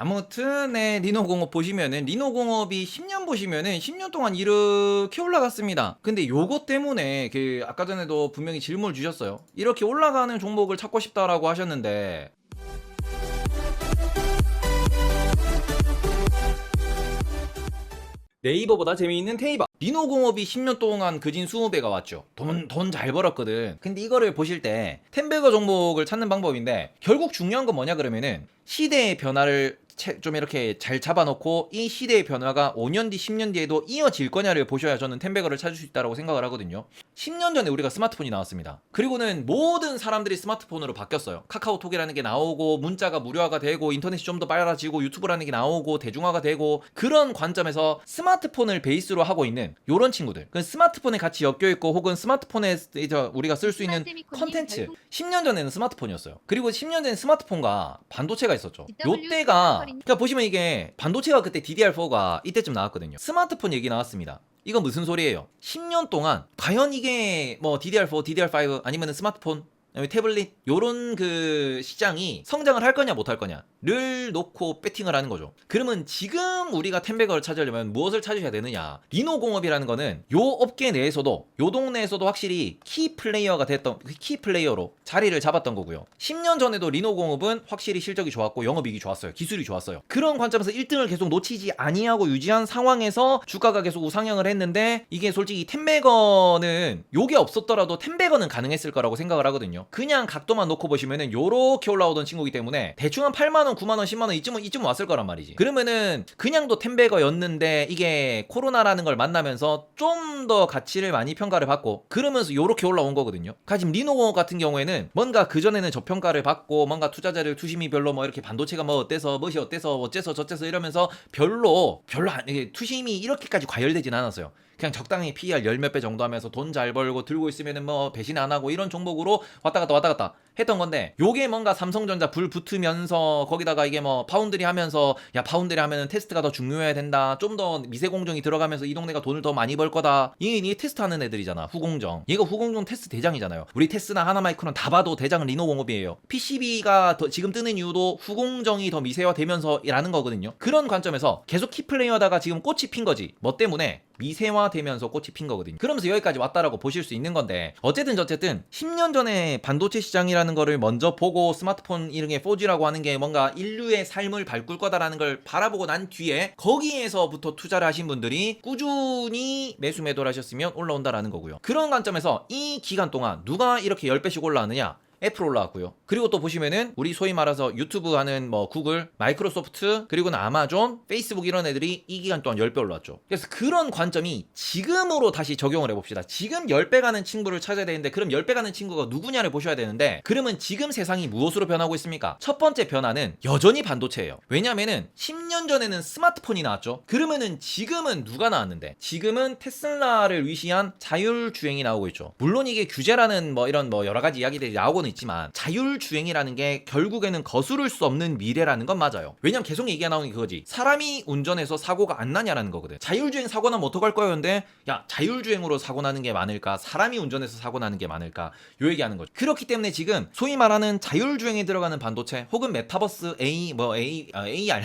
아무튼 리노공업 보시면은 리노공업이 10년 보시면은 10년 동안 이렇게 올라갔습니다. 근데 요거 때문에 그 아까 전에도 분명히 질문을 주셨어요. 이렇게 올라가는 종목을 찾고 싶다라고 하셨는데 네이버보다 재미있는 테이버. 리노공업이 10년 동안 그진 20배가 왔죠. 돈 잘 벌었거든. 근데 이거를 보실 때 텐베거 종목을 찾는 방법인데 결국 중요한 건 뭐냐 그러면은 시대의 변화를 좀 이렇게 잘 잡아놓고 이 시대의 변화가 5년 뒤, 10년 뒤에도 이어질 거냐를 보셔야 저는 텐베거를 찾을 수 있다고 생각을 하거든요. 10년 전에 우리가 스마트폰이 나왔습니다. 그리고는 모든 사람들이 스마트폰으로 바뀌었어요. 카카오톡이라는 게 나오고 문자가 무료화가 되고 인터넷이 좀 더 빨라지고 유튜브라는 게 나오고 대중화가 되고 그런 관점에서 스마트폰을 베이스로 하고 있는 요런 친구들, 그 스마트폰에 같이 엮여있고 혹은 스마트폰에 우리가 쓸 수 있는 컨텐츠. 10년 전에는 스마트폰이었어요. 그리고 10년 전에 스마트폰과 반도체가 있었죠. 요때가 그러니까 보시면 이게 반도체가 그때 DDR4가 이때쯤 나왔거든요. 스마트폰 얘기 나왔습니다. 이건 무슨 소리예요? 10년 동안 과연 이게 뭐 DDR4, DDR5 아니면 스마트폰 태블릿 요런 그 시장이 성장을 할 거냐 못 할 거냐를 놓고 배팅을 하는 거죠. 그러면 지금 우리가 텐베거를 찾으려면 무엇을 찾으셔야 되느냐? 리노공업이라는 거는 요 업계 내에서도 요 동네에서도 확실히 키 플레이어가 됐던 키 플레이어로 자리를 잡았던 거고요. 10년 전에도 리노공업은 확실히 실적이 좋았고 영업이익이 좋았어요. 기술이 좋았어요. 그런 관점에서 1등을 계속 놓치지 아니하고 유지한 상황에서 주가가 계속 우상향을 했는데 이게 솔직히 텐베거는 요게 없었더라도 텐베거는 가능했을 거라고 생각을 하거든요. 그냥 각도만 놓고 보시면은 요렇게 올라오던 친구이기 때문에 대충 한 8만원, 9만원, 10만원 이쯤 왔을 거란 말이지. 그러면은 그냥도 텐베거였는데 이게 코로나라는 걸 만나면서 좀 더 가치를 많이 평가를 받고 그러면서 요렇게 올라온 거거든요. 지금 리노공업 같은 경우에는 뭔가 그전에는 저평가를 받고 뭔가 투자자를 투심이 별로 뭐 이렇게 반도체가 뭐 어때서 멋이 어때서 어째서 저째서 이러면서 별로 투심이 이렇게까지 과열되진 않았어요. 그냥 적당히 PER 열 몇 배 정도 하면서 돈 잘 벌고 들고 있으면은 뭐 배신 안 하고 이런 종목으로 왔다 갔다 했던 건데 요게 뭔가 삼성전자 불 붙으면서 거기다가 이게 뭐 파운드리 하면서 야 파운드리 하면은 테스트가 더 중요해야 된다. 좀 더 미세 공정이 들어가면서 이 동네가 돈을 더 많이 벌 거다. 이게 테스트 하는 애들이잖아. 후공정. 얘가 후공정 테스트 대장이잖아요. 우리 테스나 하나마이크론 다 봐도 대장은 리노공업이에요. PCB가 지금 뜨는 이유도 후공정이 더 미세화되면서라는 거거든요. 그런 관점에서 계속 키플레이어다가 지금 꽃이 핀 거지. 뭐 때문에? 미세화되면서 꽃이 핀 거거든요. 그러면서 여기까지 왔다라고 보실 수 있는 건데 어쨌든 10년 전에 반도체 시장이라는 거를 먼저 보고 스마트폰 이런 게 4G라고 하는 게 뭔가 인류의 삶을 바꿀 거다라는 걸 바라보고 난 뒤에 거기에서부터 투자를 하신 분들이 꾸준히 매수 매도를 하셨으면 올라온다라는 거고요. 그런 관점에서 이 기간 동안 누가 이렇게 10배씩 올라왔느냐? 애플 올라왔고요. 그리고 또 보시면은 우리 소위 말해서 유튜브 하는 뭐 구글, 마이크로소프트, 그리고는 아마존, 페이스북 이런 애들이 이 기간 동안 10배 올라왔죠. 그래서 그런 관점이 지금으로 다시 적용을 해봅시다. 지금 10배 가는 친구를 찾아야 되는데 그럼 10배 가는 친구가 누구냐를 보셔야 되는데 그러면 지금 세상이 무엇으로 변하고 있습니까? 첫 번째 변화는 여전히 반도체예요. 왜냐면은 10년 전에는 스마트폰이 나왔죠. 그러면은 지금은 누가 나왔는데? 지금은 테슬라를 위시한 자율주행이 나오고 있죠. 물론 이게 규제라는 뭐 이런 뭐 여러 가지 이야기들이 나오고는 있지만 자율주행이라는 게 결국에는 거스를 수 없는 미래라는 건 맞아요. 왜냐면 계속 얘기가 나오는 게 그거지. 사람이 운전해서 사고가 안 나냐라는 거거든. 자율주행 사고 나면 어떡할 거예요? 근데 야 자율주행으로 사고 나는 게 많을까? 사람이 운전해서 사고 나는 게 많을까? 요 얘기하는 거죠. 그렇기 때문에 지금 소위 말하는 자율주행에 들어가는 반도체 혹은 메타버스 AR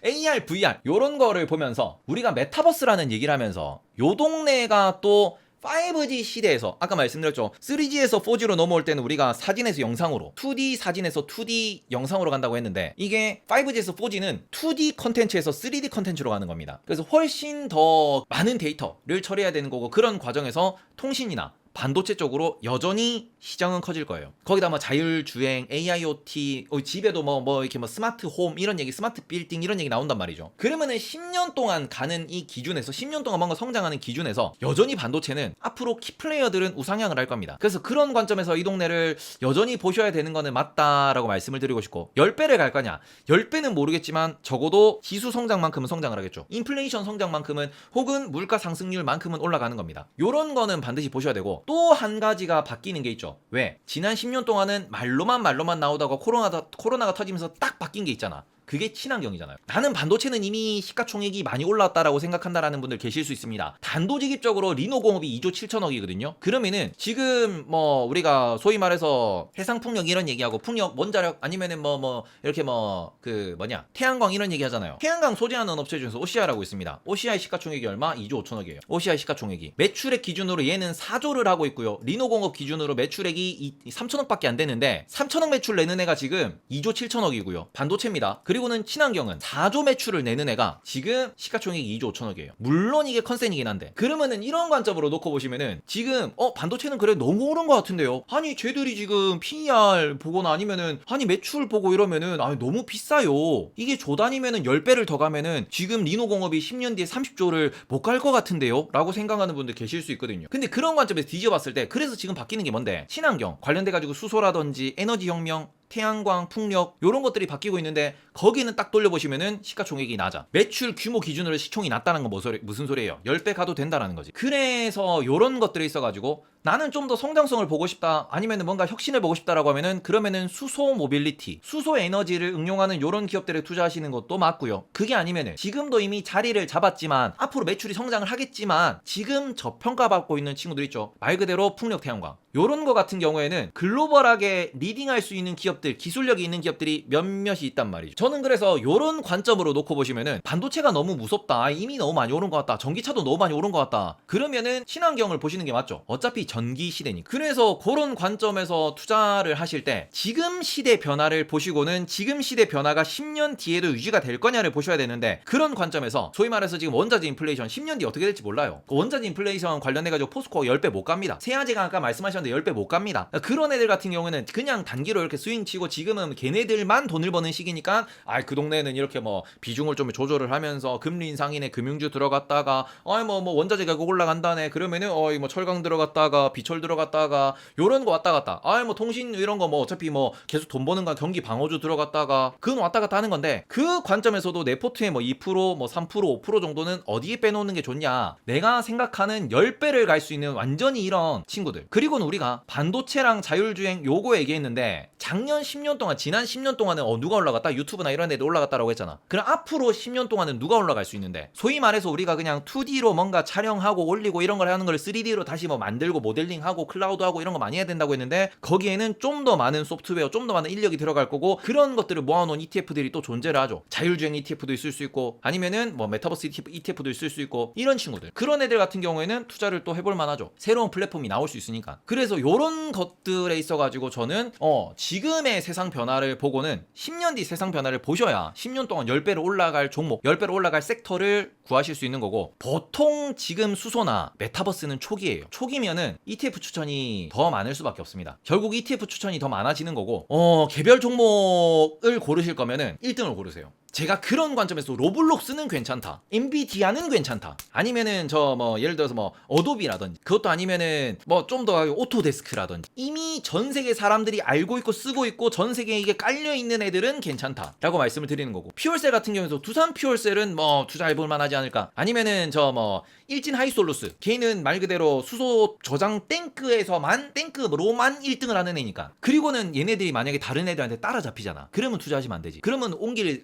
AR, VR 요런 거를 보면서 우리가 메타버스라는 얘기를 하면서 요 동네가 또 5G 시대에서 아까 말씀드렸죠. 3G에서 4G로 넘어올 때는 우리가 사진에서 영상으로 2D 사진에서 2D 영상으로 간다고 했는데 이게 5G에서 4G는 2D 컨텐츠에서 3D 컨텐츠로 가는 겁니다. 그래서 훨씬 더 많은 데이터를 처리해야 되는 거고 그런 과정에서 통신이나 반도체 쪽으로 여전히 시장은 커질 거예요. 거기다 뭐 자율주행, AIoT, 집에도 이렇게 스마트 홈 이런 얘기, 스마트 빌딩 이런 얘기 나온단 말이죠. 그러면은 10년 동안 가는 이 기준에서 10년 동안 뭔가 성장하는 기준에서 여전히 반도체는 앞으로 키플레이어들은 우상향을 할 겁니다. 그래서 그런 관점에서 이 동네를 여전히 보셔야 되는 거는 맞다라고 말씀을 드리고 싶고 10배를 갈 거냐? 10배는 모르겠지만 적어도 지수 성장만큼은 성장을 하겠죠. 인플레이션 성장만큼은 혹은 물가 상승률만큼은 올라가는 겁니다. 요런 거는 반드시 보셔야 되고 또 한 가지가 바뀌는 게 있죠. 왜? 지난 10년 동안은 말로만 나오다가 코로나가 터지면서 딱 바뀐 게 있잖아. 그게 친환경이잖아요. 나는 반도체는 이미 시가총액이 많이 올랐다라고 생각한다라는 분들 계실 수 있습니다. 단도직입적으로 리노공업이 2조 7천억이거든요. 그러면은 지금 뭐 우리가 소위 말해서 해상풍력 이런 얘기하고 풍력 원자력 아니면은 뭐 이렇게 그 태양광 이런 얘기 하잖아요. 태양광 소재하는 업체 중에서 OCI라고 있습니다. OCI 시가총액이 얼마? 2조 5천억이에요. OCI 시가총액이 매출액 기준으로 얘는 4조를 하고 있고요. 리노공업 기준으로 매출액이 3천억밖에 안 되는데 3천억 매출 내는 애가 지금 2조 7천억이고요. 반도체입니다. 그리고는 친환경은 4조 매출을 내는 애가 지금 시가총액이 2조 5천억이에요. 물론 이게 컨센이긴 한데 그러면은 이런 관점으로 놓고 보시면은 지금 반도체는 그래 너무 오른 것 같은데요. 아니 쟤들이 지금 PER 보거나 아니면은 아니 매출 보고 이러면은 아니 너무 비싸요. 이게 조 단위면은 10배를 더 가면은 지금 리노공업이 10년 뒤에 30조를 못 갈 것 같은데요? 라고 생각하는 분들 계실 수 있거든요. 근데 그런 관점에서 뒤져봤을 때 그래서 지금 바뀌는 게 뭔데? 친환경 관련돼가지고 수소라든지 에너지 혁명 태양광, 풍력 이런 것들이 바뀌고 있는데 거기는 딱 돌려보시면은 시가총액이 낮아. 매출 규모 기준으로 시총이 낮다는 건 무슨 소리예요? 10배 가도 된다라는 거지. 그래서 이런 것들이 있어가지고 나는 좀 더 성장성을 보고 싶다 아니면은 뭔가 혁신을 보고 싶다라고 하면은 그러면은 수소 모빌리티, 수소 에너지를 응용하는 이런 기업들에 투자하시는 것도 맞고요. 그게 아니면은 지금도 이미 자리를 잡았지만 앞으로 매출이 성장을 하겠지만 지금 저평가받고 있는 친구들 있죠. 말 그대로 풍력 태양광 요런 거 같은 경우에는 글로벌하게 리딩할 수 있는 기업들, 기술력이 있는 기업들이 몇몇이 있단 말이죠. 저는 그래서 요런 관점으로 놓고 보시면은 반도체가 너무 무섭다, 이미 너무 많이 오른 것 같다, 전기차도 너무 많이 오른 것 같다, 그러면은 친환경을 보시는 게 맞죠. 어차피 전기 시대니까. 그래서 그런 관점에서 투자를 하실 때 지금 시대 변화를 보시고는 지금 시대 변화가 10년 뒤에도 유지가 될 거냐를 보셔야 되는데 그런 관점에서 소위 말해서 지금 원자재 인플레이션 10년 뒤에 어떻게 될지 몰라요. 그 원자재 인플레이션 관련해가지고 포스코가 10배 못 갑니다. 세아제가 아까 말씀하셨는데 10배 못 갑니다. 그런 애들 같은 경우는 그냥 단기로 이렇게 스윙 치고 지금은 걔네들만 돈을 버는 시기니까 그 동네는 이렇게 뭐 비중을 좀 조절을 하면서 금리 인상이네, 금융주 들어갔다가 뭐 원자재 가격 올라간다네, 그러면은 뭐 철강 들어갔다가 비철 들어갔다가 요런 거 왔다 갔다, 뭐 통신 이런 거 뭐 어차피 뭐 계속 돈 버는 거 경기 방어주 들어갔다가 그건 왔다 갔다 하는 건데 그 관점에서도 내 포트에 뭐 2%, 뭐 3%, 5% 정도는 어디에 빼놓는 게 좋냐? 내가 생각하는 10배를 갈 수 있는 완전히 이런 친구들. 그리고는 우리가 반도체랑 자율주행 요거 얘기했는데 작년 10년 동안, 지난 10년 동안은 누가 올라갔다? 유튜브나 이런 데도 올라갔다라고 했잖아. 그럼 앞으로 10년 동안은 누가 올라갈 수 있는데, 소위 말해서 우리가 그냥 2D로 뭔가 촬영하고 올리고 이런 걸 하는 걸 3D로 다시 뭐 만들고 모델링하고 클라우드하고 이런 거 많이 해야 된다고 했는데 거기에는 좀 더 많은 소프트웨어, 좀 더 많은 인력이 들어갈 거고 그런 것들을 모아놓은 ETF들이 또 존재를 하죠. 자율주행 ETF도 있을 수 있고 아니면은 뭐 메타버스 ETF도 있을 수 있고 이런 친구들, 그런 애들 같은 경우에는 투자를 또 해볼 만하죠. 새로운 플랫폼이 나올 수 있으니까. 그래서 요런 것들에 있어가지고 저는 지금의 세상 변화를 보고는 10년 뒤 세상 변화를 보셔야 10년 동안 10배로 올라갈 종목, 10배로 올라갈 섹터를 구하실 수 있는 거고, 보통 지금 수소나 메타버스는 초기예요. 초기면은 ETF 추천이 더 많을 수밖에 없습니다. 결국 ETF 추천이 더 많아지는 거고, 개별 종목을 고르실 거면은 1등을 고르세요. 제가 그런 관점에서 로블록스는 괜찮다, 엔비디아는 괜찮다, 아니면은 예를 들어서 어도비라든지, 그것도 아니면은 좀 더 오토데스크라든지 이미 전 세계 사람들이 알고 있고 쓰고 있고 전 세계에 이게 깔려 있는 애들은 괜찮다 라고 말씀을 드리는 거고, 퓨얼셀 같은 경우에도 두산 퓨얼셀은 투자해볼 만하지 않을까, 아니면은 일진 하이솔루스, 걔는 말 그대로 수소 저장 탱크로만 1등을 하는 애니까. 그리고는 얘네들이 만약에 다른 애들한테 따라잡히잖아, 그러면 투자하시면 안 되지. 그러면 옮길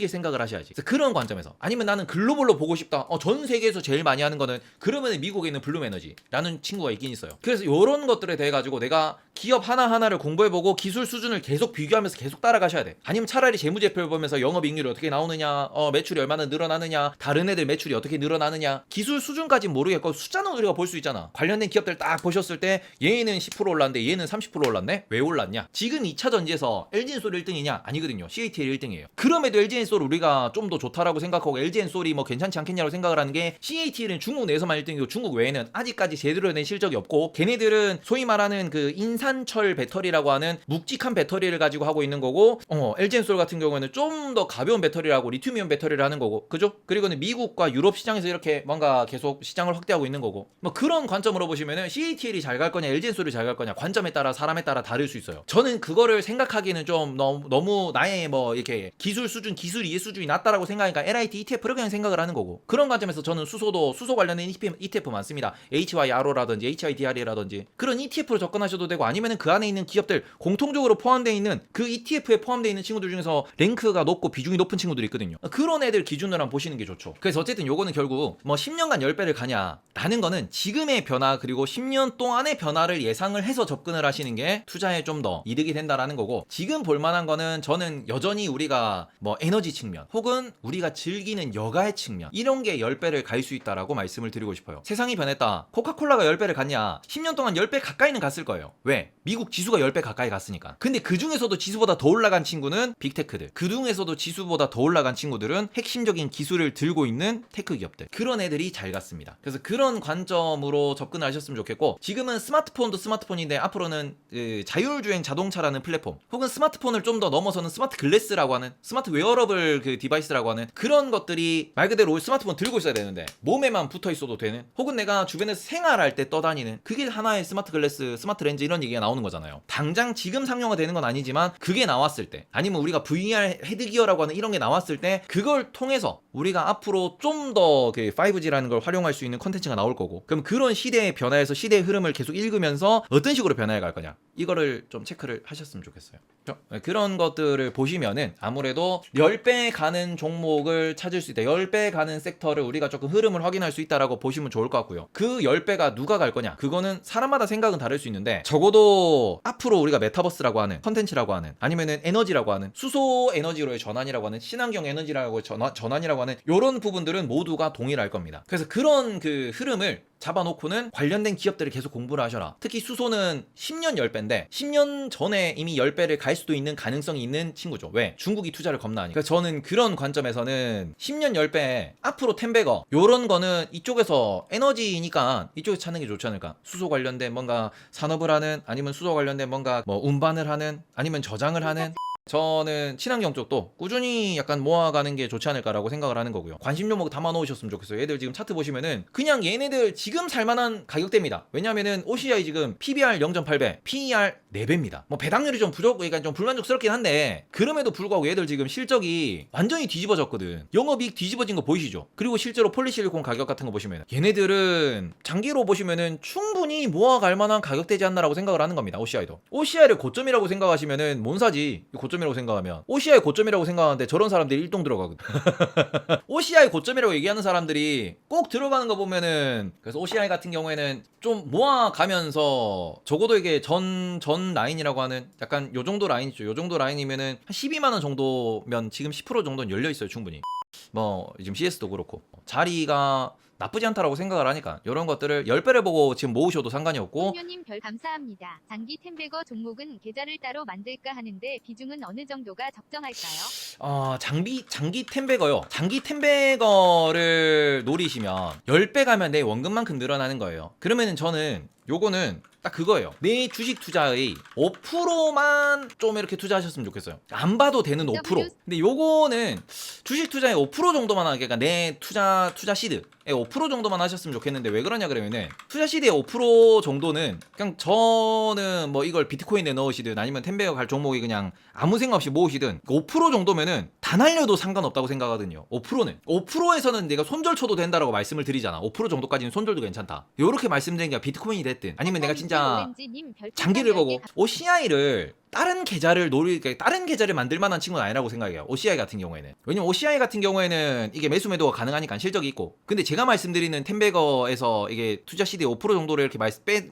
생각을 하셔야지. 그래서 그런 관점에서, 아니면 나는 글로벌로 보고 싶다, 전 세계에서 제일 많이 하는 거는, 그러면 미국에 있는 블룸에너지라는 친구가 있긴 있어요. 그래서 이런 것들에 대해 가지고 내가 기업 하나하나를 공부해보고 기술 수준을 계속 비교하면서 계속 따라가셔야 돼. 아니면 차라리 재무제표를 보면서 영업이익률이 어떻게 나오느냐, 매출이 얼마나 늘어나느냐, 다른 애들 매출이 어떻게 늘어나느냐, 기술 수준까지는 모르겠고 숫자는 우리가 볼 수 있잖아. 관련된 기업들 딱 보셨을 때 얘는 10% 올랐는데 얘는 30% 올랐네? 왜 올랐냐? 지금 2차 전지에서 LG엔솔 1등이냐? 아니거든요. CATL 1등이에요. 그럼에도 LG엔솔 우리가 좀 더 좋다라고 생각하고 LG엔솔이 괜찮지 않겠냐고 생각을 하는 게, CATL은 중국 내에서만 1등이고 중국 외에는 아직까지 제대로 된 실적이 없고, 걔네들은 소위 말하는 그 인산철 배터리라고 하는 묵직한 배터리를 가지고 하고 있는 거고, LG엔솔 같은 경우에는 좀 더 가벼운 배터리라고 리튬이온 배터리를 하는 거고, 그죠? 그리고는 미국과 유럽 시장에서 이렇게 뭔가 계속 시장을 확대하고 있는 거고, 그런 관점으로 보시면은 CATL이 잘 갈 거냐 LG엔솔이 잘 갈 거냐, 관점에 따라 사람에 따라 다를 수 있어요. 저는 그거를 생각하기에는 좀 너무 나의 이렇게 기술 수준 기술 이해 수준이 낮다라고 생각하니까 LIT ETF를 그냥 생각을 하는 거고, 그런 관점에서 저는 수소 관련된 ETF 많습니다. HYRO라든지 HYDR이라든지 그런 ETF로 접근하셔도 되고, 아니면은 그 안에 있는 기업들 공통적으로 포함되어 있는 그 ETF에 포함되어 있는 친구들 중에서 랭크가 높고 비중이 높은 친구들이 있거든요. 그런 애들 기준으로 한번 보시는 게 좋죠. 그래서 어쨌든 요거는 결국 뭐 10년간 10배를 가냐라는 거는 지금의 변화 그리고 10년 동안의 변화를 예상을 해서 접근을 하시는 게 투자에 좀 더 이득이 된다라는 거고, 지금 볼만한 거는 저는 여전히 우리가 뭐 에너지 측면 혹은 우리가 즐기는 여가의 측면, 이런 게 10배를 갈 수 있다라고 말씀을 드리고 싶어요. 세상이 변했다. 코카콜라가 10배를 갔냐? 10년 동안 10배 가까이는 갔을 거예요. 왜? 미국 지수가 10배 가까이 갔으니까. 근데 그 중에서도 지수보다 더 올라간 친구는 빅테크들, 그 중에서도 지수보다 더 올라간 친구들은 핵심적인 기술을 들고 있는 테크 기업들, 그런 애들이 잘 갔습니다. 그래서 그런 관점으로 접근을 하셨으면 좋겠고, 지금은 스마트폰도 스마트폰인데 앞으로는 자율주행 자동차라는 플랫폼, 혹은 스마트폰을 좀 더 넘어서는 스마트 글래스라고 하는, 스마트 웨어러블 그 디바이스라고 하는 그런 것들이 말 그대로 스마트폰 들고 있어야 되는데 몸에만 붙어 있어도 되는, 혹은 내가 주변에서 생활할 때 떠다니는, 그게 하나의 스마트 글래스, 스마트 렌즈, 이런 얘기가 나오는 거잖아요. 당장 지금 상용화 되는 건 아니지만 그게 나왔을 때, 아니면 우리가 VR 헤드기어라고 하는 이런 게 나왔을 때, 그걸 통해서 우리가 앞으로 좀 더 5G라는 걸 활용할 수 있는 컨텐츠가 나올 거고, 그럼 그런 시대의 변화에서 시대의 흐름을 계속 읽으면서 어떤 식으로 변화해 갈 거냐, 이거를 좀 체크를 하셨으면 좋겠어요. 그런 것들을 보시면은 아무래도 10배 가는 종목을 찾을 수 있다, 10배 가는 섹터를 우리가 조금 흐름을 확인할 수 있다라고 보시면 좋을 것 같고요. 그 10배가 누가 갈 거냐, 그거는 사람마다 생각은 다를 수 있는데, 적어도 앞으로 우리가 메타버스라고 하는 컨텐츠라고 하는, 아니면은 에너지라고 하는, 수소 에너지로의 전환이라고 하는, 친환경 에너지라고 전환이라고 하는 요런 부분들은 모두가 동일할 겁니다. 그래서 그런 그 흐름을 잡아놓고는 관련된 기업들을 계속 공부를 하셔라. 특히 수소는 10년 10배인데 10년 전에 이미 10배를 갈 수도 있는 가능성이 있는 친구죠. 왜? 중국이 투자를 겁나 하니까. 저는 그런 관점에서는 10년 10배, 앞으로 10배거 요런 거는 이쪽에서 에너지니까 이쪽에서 찾는 게 좋지 않을까. 수소 관련된 뭔가 산업을 하는, 아니면 수소 관련된 뭔가 뭐 운반을 하는, 아니면 저장을 하는, 저는 친환경 쪽도 꾸준히 약간 모아가는 게 좋지 않을까라고 생각을 하는 거고요. 관심 종목 담아 놓으셨으면 좋겠어요. 얘들 지금 차트 보시면은 그냥 얘네들 지금 살만한 가격대입니다. 왜냐면은 OCI 지금 PBR 0.8배, PER 4배입니다. 뭐 배당률이 좀 그러니까 좀 불만족스럽긴 한데, 그럼에도 불구하고 얘들 지금 실적이 완전히 뒤집어졌거든. 영업이익 뒤집어진 거 보이시죠? 그리고 실제로 폴리실리콘 가격 같은 거 보시면 얘네들은 장기로 보시면은 충분히 모아갈 만한 가격대지 않나라고 생각을 하는 겁니다. OCI도. OCI를 고점이라고 생각하시면은 뭔 사지? 고점이라고 생각하면. OCI 고점이라고 생각하는데 저런 사람들이 일동 들어가거든. OCI 고점이라고 얘기하는 사람들이 꼭 들어가는 거 보면은, 그래서 OCI 같은 경우에는 좀 모아가면서 적어도 이게 전 라인이라고 하는 약간 요 정도 라인 있죠. 요 정도 라인이면은 한 12만원 정도면 지금 10% 정도는 열려있어요, 충분히. 뭐 지금 CS도 그렇고 자리가 나쁘지 않다라고 생각을 하니까 이런 것들을 10배를 보고 지금 모으셔도 상관이 없고. 홍녀님 별 감사합니다. 장기 템베거 종목은 계좌를 따로 만들까 하는데 비중은 어느 정도가 적정할까요? 장기 템베거요. 장기 템베거를 노리시면 10배 가면 내 원금만큼 늘어나는 거예요. 그러면은 저는 요거는 딱 그거예요. 내 주식 투자의 5%만 좀 이렇게 투자하셨으면 좋겠어요. 안 봐도 되는 5%. 근데 요거는 주식 투자의 5% 정도만 하게, 그러니까 내 투자 시드의 5% 정도만 하셨으면 좋겠는데, 왜 그러냐 그러면은 투자 시드의 5% 정도는 그냥 저는 뭐 이걸 비트코인에 넣으시든 아니면 템베거 갈 종목이 그냥 아무 생각 없이 모으시든 5% 정도면은 다 날려도 상관없다고 생각하거든요. 5%에서는 내가 손절 쳐도 된다라고 말씀을 드리잖아. 5% 정도까지는 손절도 괜찮다. 요렇게 말씀드린 게 비트코인이 됐든 아니면 내가 진짜 장기를 보고 OCI를 다른 계좌를 다른 계좌를 만들 만한 친구는 아니라고 생각해요. OCI 같은 경우에는. 왜냐면 OCI 같은 경우에는 이게 매수 매도가 가능하니까 실적이 있고. 근데 제가 말씀드리는 템베거에서 이게 투자 시드의 5% 정도를 이렇게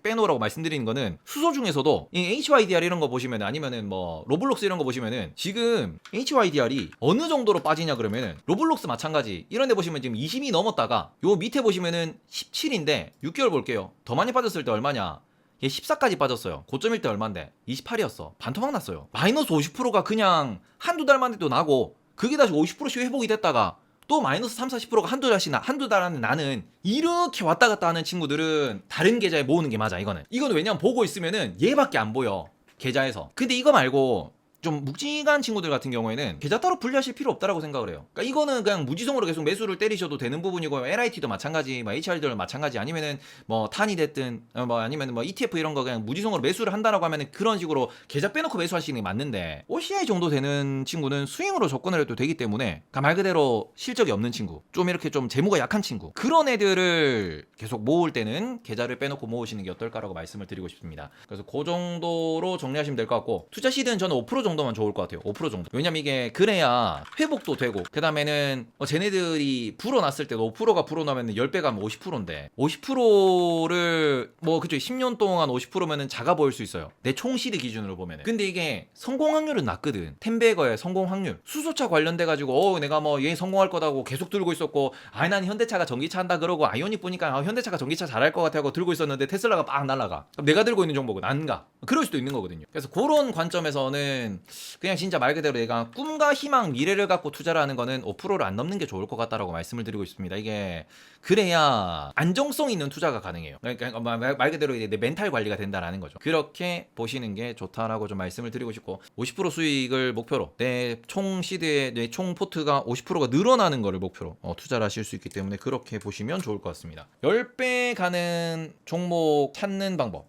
빼놓으라고 말씀드리는 거는, 수소 중에서도 이 HYDR 이런 거 보시면, 아니면은 뭐 로블록스 이런 거 보시면은 지금 HYDR이 어느 정도로 빠지냐 그러면은, 로블록스 마찬가지 이런 데 보시면 지금 20이 넘었다가 요 밑에 보시면은 17인데 6개월 볼게요. 더 많이 빠졌을 때 얼마냐? 얘 14까지 빠졌어요. 고점일 때 얼만데? 28이었어. 반토막 났어요. 마이너스 50%가 그냥 한두 달만 해도 나고, 그게 다시 50%씩 회복이 됐다가 또 마이너스 3, 40%가 한두 달 안에 나는, 이렇게 왔다 갔다 하는 친구들은 다른 계좌에 모으는 게 맞아. 이거는 왜냐면 보고 있으면은 얘밖에 안 보여, 계좌에서. 근데 이거 말고 좀 묵직한 친구들 같은 경우에는 계좌 따로 분리하실 필요 없다라고 생각을 해요. 그러니까 이거는 그냥 무지성으로 계속 매수를 때리셔도 되는 부분이고, LIT도 마찬가지, 뭐 HR도 마찬가지, 아니면은 뭐 탄이 됐든 뭐 아니면 뭐 ETF 이런 거 그냥 무지성으로 매수를 한다라고 하면은 그런 식으로 계좌 빼놓고 매수하시는 게 맞는데, OCI 정도 되는 친구는 스윙으로 접근을 해도 되기 때문에 말 그대로 실적이 없는 친구, 좀 이렇게 좀 재무가 약한 친구, 그런 애들을 계속 모을 때는 계좌를 빼놓고 모으시는 게 어떨까라고 말씀을 드리고 싶습니다. 그래서 그 정도로 정리하시면 될 것 같고, 투자 시드는 저는 5% 정도만 좋을 것 같아요. 5% 정도. 왜냐면 이게 그래야 회복도 되고, 그 다음에는 쟤네들이 불어났을 때도 5%가 불어나면 10배가 하면 50%인데 50%를 뭐 그쵸, 10년 동안 50%면은 작아 보일 수 있어요, 내 총 시드 기준으로 보면은. 근데 이게 성공 확률은 낮거든. 텐베거의 성공 확률, 수소차 관련돼 가지고 내가 뭐 얘 성공할 거다고 계속 들고 있었고, 난 현대차가 전기차 한다 그러고, 아이오닉 보니까 현대차가 전기차 잘할 것 같아 하고 들고 있었는데 테슬라가 빡 날아가. 그럼 내가 들고 있는 종목은 안 가. 그럴 수도 있는 거거든요. 그래서 그런 관점에서는 그냥 진짜 말 그대로 내가 꿈과 희망, 미래를 갖고 투자를 하는 거는 5%를 안 넘는 게 좋을 것 같다라고 말씀을 드리고 있습니다. 이게 그래야 안정성 있는 투자가 가능해요. 그러니까 말 그대로 내 멘탈 관리가 된다라는 거죠. 그렇게 보시는 게 좋다라고 좀 말씀을 드리고 싶고, 50% 수익을 목표로 내 총 시드의 내 총 포트가 50%가 늘어나는 거를 목표로 투자를 하실 수 있기 때문에 그렇게 보시면 좋을 것 같습니다. 10배 가는 종목 찾는 방법,